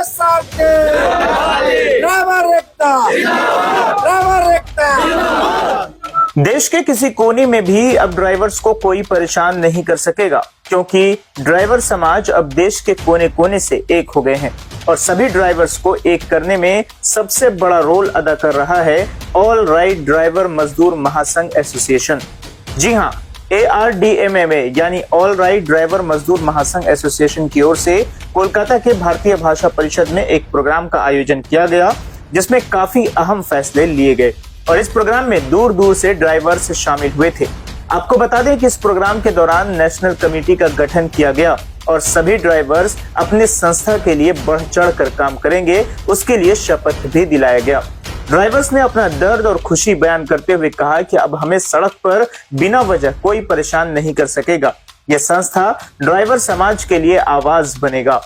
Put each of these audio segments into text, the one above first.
सारखे ड्राइवर एकता, ड्राइवर एकता। देश के किसी कोने में भी अब ड्राइवर्स को कोई परेशान नहीं कर सकेगा, क्योंकि ड्राइवर समाज अब देश के कोने कोने से एक हो गए हैं और सभी ड्राइवर्स को एक करने में सबसे बड़ा रोल अदा कर रहा है ऑल राइट ड्राइवर मजदूर महासंघ एसोसिएशन। जी हाँ, ARDMMA यानी ऑल राइट ड्राइवर मजदूर महासंघ एसोसिएशन की ओर से कोलकाता के भारतीय भाषा परिषद में एक प्रोग्राम का आयोजन किया गया, जिसमें काफी अहम फैसले लिए गए और इस प्रोग्राम में दूर दूर से ड्राइवर्स शामिल हुए थे। आपको बता दें कि इस प्रोग्राम के दौरान नेशनल कमेटी का गठन किया गया और सभी ड्राइवर्स अपने संस्था के लिए बढ़ चढ़ कर काम करेंगे, उसके लिए शपथ भी दिलाया गया। ड्राइवर्स ने अपना दर्द और खुशी बयान करते हुए कहा कि अब हमें सड़क पर बिना वजह कोई परेशान नहीं कर सकेगा। यह संस्था ड्राइवर समाज के लिए आवाज बनेगा।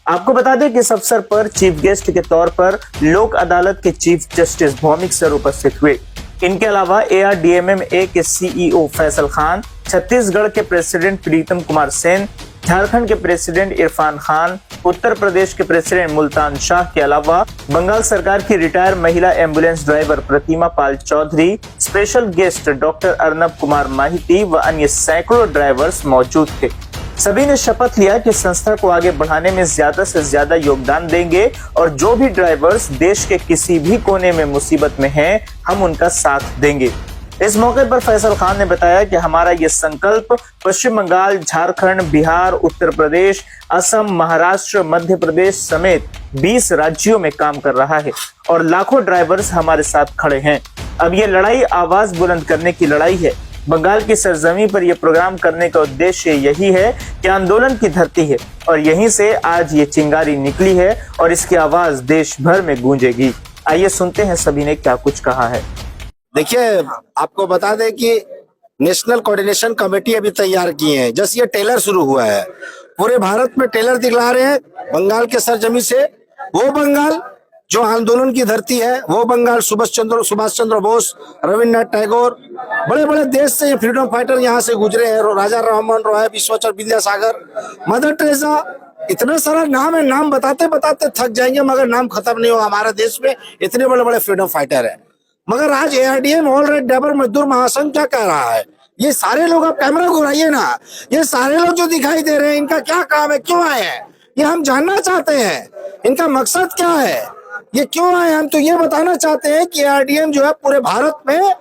आपको बता दें कि इस अवसर पर चीफ गेस्ट के तौर पर लोक अदालत के चीफ जस्टिस भौमिक सर उपस्थित हुए। इनके अलावा ARDMMA के CEO फैसल खान, छत्तीसगढ़ के प्रेसिडेंट प्रीतम कुमार सेन, झारखंड के प्रेसिडेंट इरफान खान, उत्तर प्रदेश के प्रेसिडेंट मुल्तान शाह के अलावा बंगाल सरकार की रिटायर महिला ambulance driver Pratima Pal Chaudhary, special guest doctor Arnab Kumar माहिती व अन्य सैकड़ों ड्राइवर्स मौजूद थे। सभी ने शपथ लिया कि संस्था को आगे बढ़ाने में ज्यादा से ज्यादा योगदान देंगे और जो भी ड्राइवर्स देश के किसी भी कोने में मुसीबत में हैं, हम उनका साथ देंगे। इस मौके पर फैसल खान ने बताया कि हमारा ये संकल्प पश्चिम बंगाल, झारखंड, बिहार, उत्तर प्रदेश, असम, महाराष्ट्र, मध्य प्रदेश समेत 20 राज्यों में काम कर रहा है और लाखों ड्राइवर्स हमारे साथ खड़े हैं। अब ये लड़ाई आवाज बुलंद करने की लड़ाई है। बंगाल की सरजमी पर यह प्रोग्राम करने का उद्देश्य यही है कि आंदोलन की धरती है और यहीं से आज ये चिंगारी निकली है और इसकी आवाज देश भर में गूंजेगी। आइए सुनते हैं सभी ने क्या कुछ कहा है। देखिए, आपको बता दें कि नेशनल कोऑर्डिनेशन कमेटी अभी तैयार की है। जस्ट ये टेलर शुरू हुआ है, पूरे भारत में टेलर दिखला रहे हैं। बंगाल के सरजमी से वो बंगाल जो आंदोलन की धरती है, वो बंगाल सुभाष चंद्र बोस, रविन्द्रनाथ टैगोर, बड़े बड़े देश से ये फ्रीडम फाइटर यहाँ से गुजरे हैं। राजा राममोहन रॉय, विश्वचर विद्यासागर, मदर टेरेसा, इतना सारा नाम है। नाम बताते बताते थक जाएंगे मगर नाम खत्म नहीं होगा। हमारे देश में इतने बड़े बड़े फ्रीडम फाइटर है। मगर आज ARDM ऑल राइट ड्राइवर मजदूर महासंघ क्या कह रहा है? ये सारे लोग, आप कैमरा घुराइए ना, ये सारे लोग जो दिखाई दे रहे हैं, इनका क्या काम है, क्यों आए हैं, ये हम जानना चाहते हैं। इनका मकसद क्या है, ये क्यों आए? हम तो ये बताना चाहते हैं कि ARDM जो है पूरे भारत में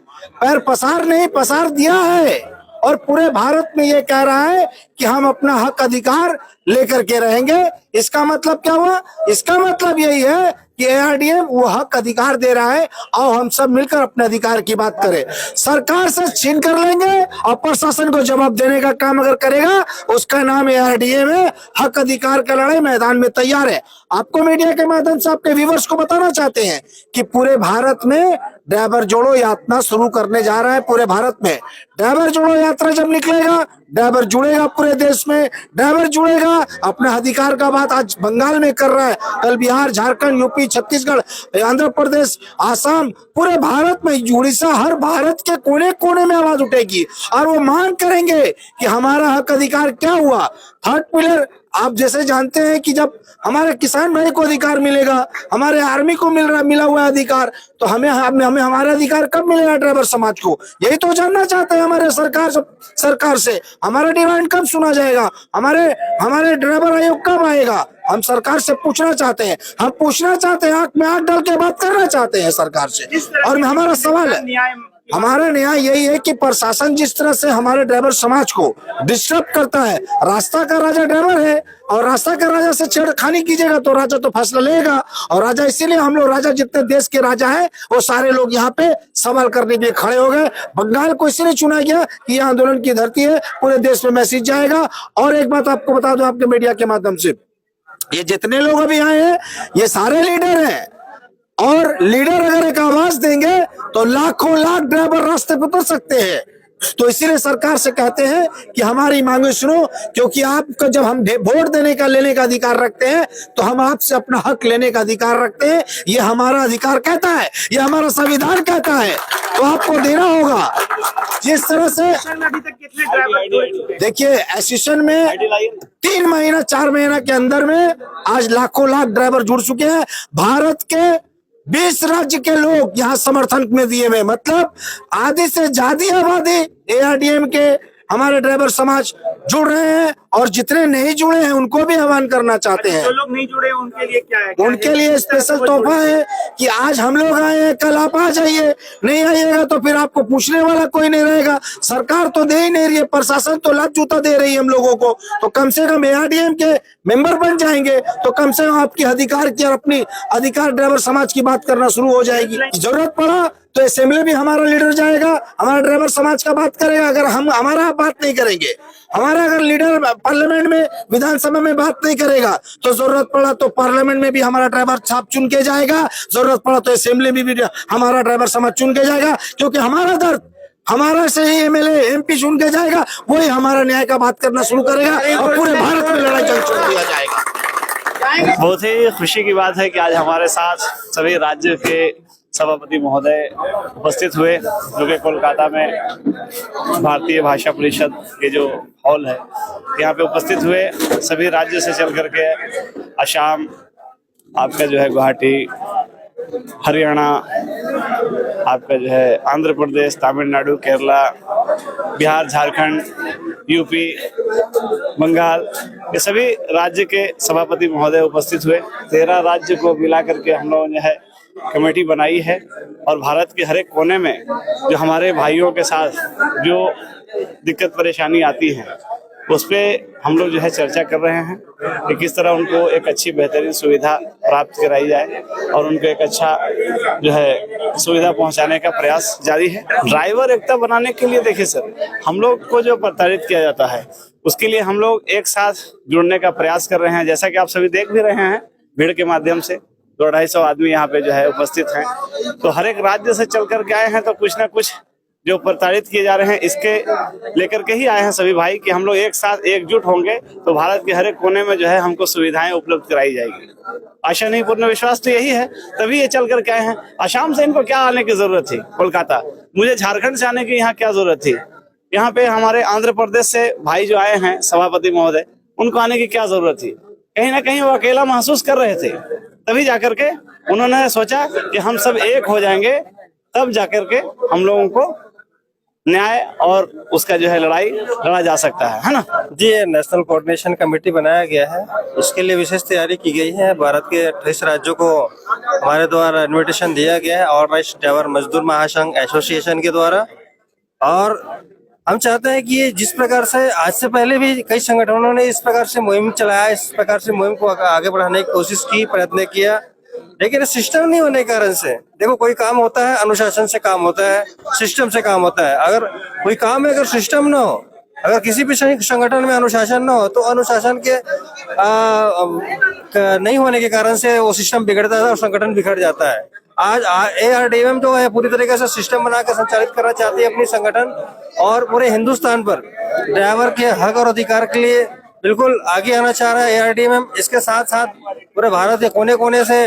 पैर पसार नहीं, पसार दिया है और पूरे भारत में ये कह रहा है कि हम अपना हक अधिकार लेकर के रहेंगे। इसका मतलब क्या हुआ? इसका मतलब यही है कि ARDM वो हक अधिकार दे रहा है और हम सब मिलकर अपने अधिकार की बात करें। सरकार से छीन कर लेंगे और प्रशासन को जवाब देने का काम अगर करेगा, उसका नाम ARDM है। हक अधिकार का लड़ाई मैदान में तैयार है। आपको मीडिया के माध्यम से आपके व्यूअर्स को बताना चाहते हैं कि पूरे भारत में ड्राइवर जोड़ो यात्रा शुरू करने जा रहा है। पूरे भारत में ड्राइवर जोड़ो यात्रा जब निकलेगा, ड्राइवर जुड़ेगा, पूरे देश में ड्राइवर जुड़ेगा, अपने अधिकार का बात आज बंगाल में कर रहा है, कल बिहार, झारखंड, यूपी, छत्तीसगढ़, आंध्र प्रदेश, आसाम, पूरे भारत में, उड़ीसा, हर भारत के कोने कोने में आवाज उठेगी और वो मांग करेंगे कि हमारा हक अधिकार क्या हुआ। थर्ड पिलर आप जैसे जानते हैं कि जब हमारे किसान भाई को अधिकार मिलेगा, हमारे आर्मी को मिला हुआ अधिकार, तो हमें हमारे अधिकार कब मिलेगा ड्राइवर समाज को? यही तो जानना चाहते हैं हमारे सरकार से। हमारा डिमांड कब सुना जाएगा? हमारे ड्राइवर आयोग कब आएगा? हम सरकार से पूछना चाहते हैं। हम पूछना चाहते हैं, आंख में आंख डाल के बात करना चाहते हैं सरकार से। और हमारा सवाल है, हमारा न्याय यही है कि प्रशासन जिस तरह से हमारे ड्राइवर समाज को डिस्टर्ब करता है, रास्ता का राजा ड्राइवर है और रास्ता का राजा से छेड़खानी कीजिएगा तो राजा तो फैसला लेगा। और राजा, इसीलिए हम लोग राजा, जितने देश के राजा हैं वो सारे लोग यहाँ पे सवाल करने के लिए खड़े हो गए। बंगाल को इसलिए चुना गया कि यह आंदोलन की धरती है, पूरे देश में मैसेज जाएगा। और एक बात आपको बता दूं आपके मीडिया के माध्यम से, ये जितने लोग अभी आए हैं ये सारे लीडर हैं और लीडर अगर एक आवाज देंगे तो लाखों लाख ड्राइवर रास्ते पर उतर सकते हैं। तो इसीलिए सरकार से कहते हैं कि हमारी मांगे सुनो, क्योंकि आपको जब हम वोट देने का लेने का अधिकार रखते हैं तो हम आपसे अपना हक लेने का अधिकार रखते हैं। ये हमारा अधिकार कहता है, ये हमारा संविधान कहता है, तो आपको देना होगा। जिस तरह से अभी तक कितने ड्राइवर देखिए, एसोसिएशन में 3 महीना 4 महीना के अंदर में आज लाखों लाख ड्राइवर जुड़ चुके हैं। भारत के 20 राज्य के लोग यहाँ समर्थन में दिए हुए, मतलब आधी से ज्यादा आबादी एआरडीएम के हमारे ड्राइवर समाज जुड़ रहे हैं, और जितने नहीं जुड़े हैं उनको भी आह्वान करना चाहते हैं। जो लोग नहीं जुड़े उनके लिए क्या है? उनके लिए स्पेशल तोहफा है कि आज हम लोग आए हैं, कल आप आ जाइए, नहीं आइएगा तो फिर आपको पूछने वाला कोई नहीं रहेगा। सरकार तो दे ही नहीं रही है, प्रशासन तो लात जूता दे रही है हम लोगों को, तो कम से कम एआरडीएम के मेंबर बन जाएंगे तो कम से कम आपकी अधिकार की और अपनी अधिकार ड्राइवर समाज की बात करना शुरू हो जाएगी। जरूरत पड़ा तो असेंबली भी हमारा लीडर जाएगा, हमारा ड्राइवर समाज का बात करेगा। अगर हम हमारा बात नहीं करेंगे, हमारा अगर लीडर पार्लियामेंट में विधानसभा में बात नहीं करेगा, तो जरूरत पड़ा तो पार्लियामेंट में भी हमारा ड्राइवर साहब चुन के जाएगा, जरूरत पड़ा तो असेंबली में भी हमारा ड्राइवर समाज चुन के जाएगा। क्योंकि हमारा दर्द हमारा से ही एमएलए एमपी चुन के जाएगा, वही हमारा न्याय का बात करना शुरू करेगा और पूरे भारत में लड़ाई चल छोड़ दिया जाएगा। बहुत ही खुशी की बात है कि आज हमारे साथ सभी राज्य के सभापति महोदय उपस्थित हुए, जो कि कोलकाता में भारतीय भाषा परिषद के जो हॉल है यहाँ पे उपस्थित हुए। सभी राज्य से चल करके असम, आपका जो है गुवाहाटी, हरियाणा, आपका जो है आंध्र प्रदेश, तमिलनाडु, केरला, बिहार, झारखंड, यूपी, बंगाल, ये सभी राज्य के सभापति महोदय उपस्थित हुए। 13 राज्य को मिला करके हम लोगों ने है कमेटी बनाई है, और भारत के हर एक कोने में जो हमारे भाइयों के साथ जो दिक्कत परेशानी आती है उस पे हम लोग जो है चर्चा कर रहे हैं कि किस तरह उनको एक अच्छी बेहतरीन सुविधा प्राप्त कराई जाए, और उनको एक अच्छा जो है सुविधा पहुंचाने का प्रयास जारी है। ड्राइवर एकता बनाने के लिए देखिए सर, हम लोग को जो प्रताड़ित किया जाता है उसके लिए हम लोग एक साथ जुड़ने का प्रयास कर रहे हैं। जैसा कि आप सभी देख भी रहे हैं भीड़ के माध्यम से, 200-250 आदमी यहाँ पे जो है उपस्थित हैं, तो हर एक राज्य से चल करके आए हैं, तो कुछ ना कुछ जो प्रताड़ित किए जा रहे हैं इसके लेकर के ही आए हैं सभी भाई कि हम लोग एक साथ एकजुट होंगे तो भारत के हर एक कोने में जो है हमको सुविधाएं उपलब्ध कराई जाएगी। आशा नहीं, पूर्ण विश्वास तो यही है, तभी ये चल करके आए हैं। असम से इनको क्या आने की जरूरत थी कोलकाता, मुझे झारखंड से आने की यहाँ क्या जरूरत थी, यहाँ पे हमारे आंध्र प्रदेश से भाई जो आए हैं सभापति महोदय, उनको आने की क्या जरूरत थी। कहीं ना कहीं वो अकेला महसूस कर रहे थे, तभी जाकर के उन्होंने सोचा कि हम सब एक हो जाएंगे, तब जाकर के हम लोगों को न्याय और उसका जो है लड़ाई लड़ा जा सकता है ना जी। नेशनल कोऑर्डिनेशन कमेटी बनाया गया है, इसके लिए विशेष तैयारी की गई है। भारत के 28 राज्यों को हमारे द्वारा इन्विटेशन दिया गया है, ऑर्गेनाइज्ड ड्राइवर मजदूर महासंघ एसोसिएशन के द्वारा। और हम चाहते हैं कि जिस प्रकार से आज से पहले भी कई संगठनों ने इस प्रकार से मुहिम चलाया, इस प्रकार से मुहिम को आगे बढ़ाने की कोशिश की, प्रयत्न किया, लेकिन सिस्टम नहीं होने के कारण से, देखो कोई काम होता है अनुशासन से काम होता है, सिस्टम से काम होता है। अगर कोई काम में अगर सिस्टम ना हो, अगर किसी भी संगठन में अनुशासन ना हो, तो अनुशासन के नहीं होने के कारण से वो सिस्टम बिगड़ता है और संगठन बिगड़ जाता है। आज एआरडीएम जो है पूरी तरीके से सिस्टम बनाकर संचालित करना चाहती है अपनी संगठन, और पूरे हिंदुस्तान पर ड्राइवर के हक और अधिकार के लिए बिल्कुल आगे आना चाह रहा है एआरडीएम। इसके साथ साथ पूरे भारत के कोने कोने से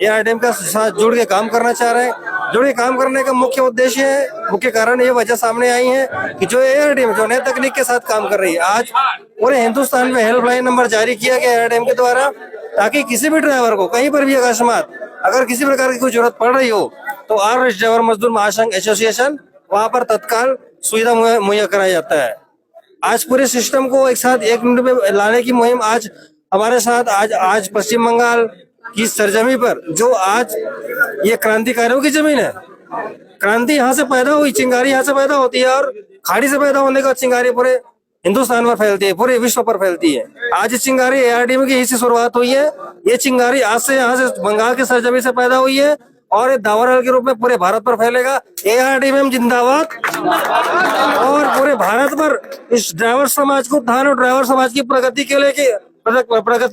एआरडीएम का साथ जुड़ के काम करना चाह रहे हैं। जुड़ के काम करने का मुख्य उद्देश्य है, मुख्य कारण ये वजह सामने आई है कि जो एआरडीएम जो नए तकनीक के साथ काम कर रही है, आज पूरे हिंदुस्तान में हेल्पलाइन नंबर जारी किया गया एआरडीएम के द्वारा, ताकि किसी भी ड्राइवर को कहीं पर भी अकस्मात अगर किसी प्रकार की कोई जरूरत पड़ रही हो तो ऑर्गेनाइज्ड ड्राइवर मजदूर महासंघ एसोसिएशन वहां पर तत्काल सुविधा मुहैया कराया जाता है। आज पूरे सिस्टम को एक साथ एक मिनट में लाने की मुहिम आज हमारे साथ आज पश्चिम बंगाल की सरजमी पर, जो आज ये क्रांतिकारियों की जमीन है, क्रांति यहाँ से पैदा हुई, चिंगारी यहाँ से पैदा होती है, और खाड़ी से पैदा होने का चिंगारी पूरे हिंदुस्तान पर फैलती है, पूरे विश्व पर फैलती है। आज इस चिंगारी एआरडीएम की यही से शुरुआत हुई है। ये चिंगारी आज से यहाँ से बंगाल के सरजमी से पैदा हुई है और दावरल के रूप में पूरे भारत पर फैलेगा। एआरडीएम जिंदाबाद। और पूरे भारत पर इस ड्राइवर समाज को उत्थान और ड्राइवर समाज की प्रगति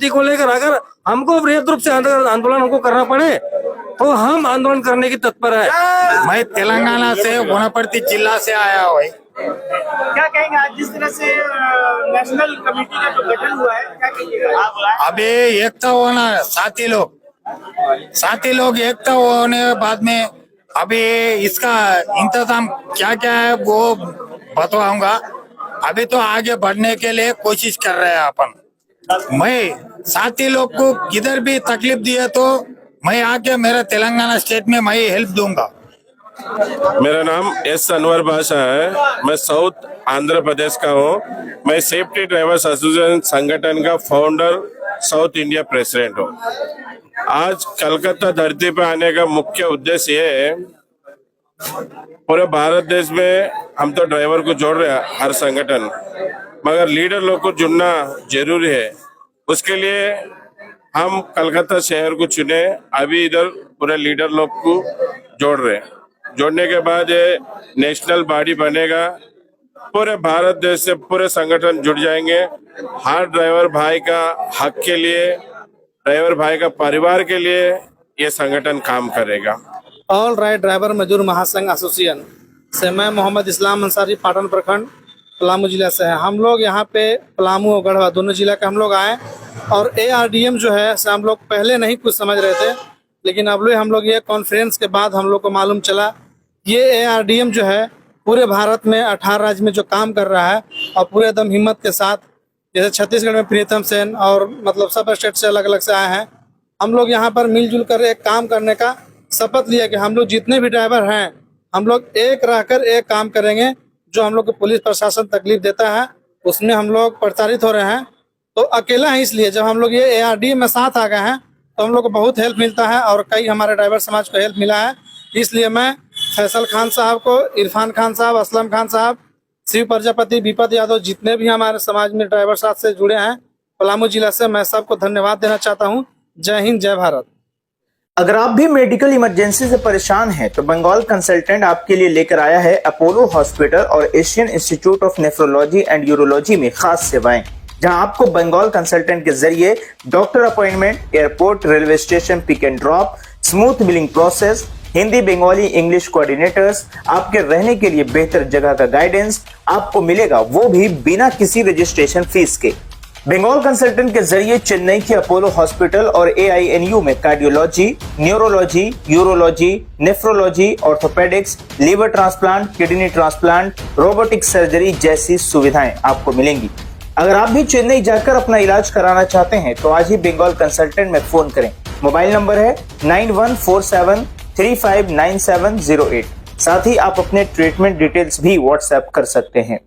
को लेकर अगर हमको बृहद रूप से आंदोलन हमको करना पड़े तो हम आंदोलन करने की तत्पर है। मैं तेलंगाना से वनपर्ती जिला से आया हूँ। क्या कहेंगे आज जिस तरह से नेशनल कमेटी का जो गठन हुआ है, क्या कहिएगा? अभी एकता होना, साथी लोग एकता होने के बाद में अभी इसका इंतजाम क्या क्या है वो बताऊंगा। अभी तो आगे बढ़ने के लिए कोशिश कर रहे हैं अपन। मैं साथी लोग को किधर भी तकलीफ दिए तो मैं आके मेरा तेलंगाना स्टेट में मैं हेल्प दूंगा। मेरा नाम एस अनवर बादशाह है। मैं साउथ आंध्र प्रदेश का हूँ। मैं सेफ्टी ड्राइवर्स एसोसिएशन संगठन का फाउंडर साउथ इंडिया प्रेसिडेंट हूँ। आज कलकत्ता धरती पर आने का मुख्य उद्देश्य ये है, पूरे भारत देश में हम तो ड्राइवर को जोड़ रहे हैं हर संगठन, मगर लीडर लोग को जुड़ना जरूरी है। उसके लिए हम कलकत्ता शहर को चुने। अभी इधर पूरे लीडर लोग को जोड़ रहे हैं। जोड़ने के बाद ये नेशनल बॉडी बनेगा। पूरे भारत देश से पूरे संगठन जुड़ जाएंगे। हर ड्राइवर भाई का हक के लिए, ड्राइवर भाई का परिवार के लिए ये संगठन काम करेगा। ऑल राइट ड्राइवर मजदूर महासंघ एसोसिएशन से मैं मोहम्मद इस्लाम अंसारी पाटन प्रखंड पलामू जिला से है। हम लोग यहाँ पे पलामू और गढ़वा दोनों जिला के हम लोग आए और ARDM जो है से हम लोग पहले नहीं कुछ समझ रहे थे, लेकिन अब हम लोग ये कॉन्फ्रेंस के बाद हम लोग को मालूम चला ये ARDM जो है पूरे भारत में 18 राज्य में जो काम कर रहा है और पूरे दम हिम्मत के साथ, जैसे छत्तीसगढ़ में प्रीतम सेन और मतलब सब स्टेट से अलग अलग से आए हैं। हम लोग यहाँ पर मिलजुल कर एक काम करने का शपथ लिया कि हम लोग जितने भी ड्राइवर हैं हम लोग एक रहकर एक काम करेंगे। जो हम लोग को पुलिस प्रशासन तकलीफ देता है उसमें हम लोग प्रताड़ित हो रहे हैं, तो अकेला है। इसलिए जब हम लोग ये ARDM में साथ आ गए हैं तो हम लोग को बहुत हेल्प मिलता है और कई हमारे ड्राइवर समाज को हेल्प मिला है। इसलिए मैं फैसल खान साहब को, इरफान खान साहब, असलम खान साहब, शिव प्रजापति, विपत यादव, जितने भी हमारे समाज में ड्राइवर साथ से जुड़े हैं पलामू जिला से, मैं सबको धन्यवाद देना चाहता हूँ। जय हिंद, जय भारत। अगर आप भी मेडिकल इमरजेंसी से परेशान हैं तो बंगाल कंसल्टेंट आपके लिए लेकर आया है अपोलो हॉस्पिटल और Asian institute of nephrology and urology में खास सेवाएं, जहां आपको बंगाल कंसल्टेंट के जरिए doctor appointment, airport, railway station pick and drop, smooth billing process, Hindi, Bengali, English coordinators, आपके रहने के लिए बेहतर जगह का गाइडेंस आपको मिलेगा, वो भी बिना किसी रजिस्ट्रेशन फीस के। बंगाल कंसल्टेंट के जरिए चेन्नई के अपोलो हॉस्पिटल और AINU में cardiology, neurology, urology, nephrology, orthopaedics, liver transplant, kidney transplant, robotic surgery जैसी सुविधाएं आपको मिलेंगी। अगर आप भी चेन्नई जाकर अपना इलाज कराना चाहते हैं तो आज ही बंगाल कंसल्टेंट में फोन करें। मोबाइल नंबर है 9147359708। साथ ही आप अपने ट्रीटमेंट डिटेल्स भी व्हाट्सएप कर सकते हैं।